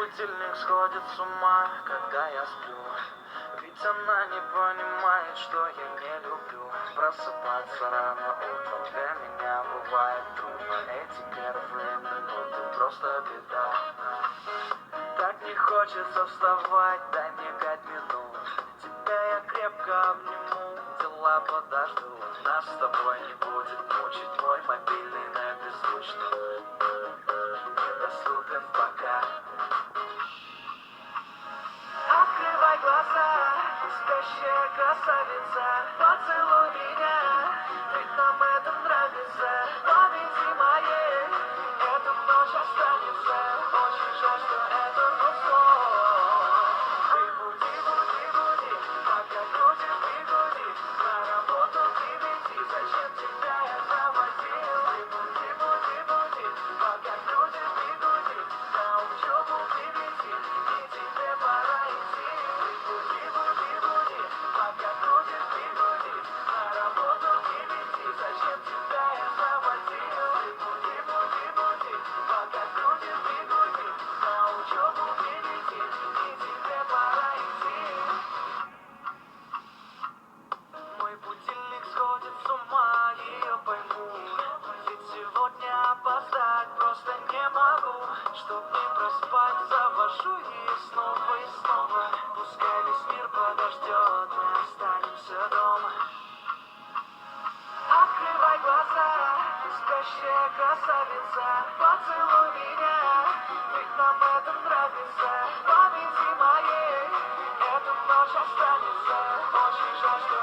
будильник сходит с ума, когда я сплю. Ведь она не понимает, что я не люблю просыпаться рано утром. Для меня бывает трудно. Эти первые минуты просто беда. Так не хочется вставать, дай мне 5 минут. Тебя я крепко обниму, дела подождут. Нас с тобой не будет мучить мой мобильный на беззвучном. Недоступен пока. Открывай глаза, спящая красавица, поцелуй меня, ведь нам это нравится. В памяти моей эта ночь останется. Очень жаль, что это сон. Ты буди, буди, буди, пока крутит бигуди. На работу к 9, зачем тебя я заводил? Ты буди, буди, буди, пока крутит бигуди. На учебу к 9, и тебе пора идти. Ты буди, буди, буди, пока крутит бигуди. На работу к 9, зачем тебя я заводил? Ты буди, буди, буди, пока крутит бигуди. На учебу к 9, и тебе пора идти. Мой будильник сходит с ума, ее пойму. Ведь сегодня опоздать просто не могу. Чтоб не проспать, завожу ее снова и снова. Пускай весь мир подождет, мы останемся дома. Открывай глаза, спящая красавица, поцелуй меня, ведь нам это нравится. В памяти моей эта ночь останется. Очень жаль, что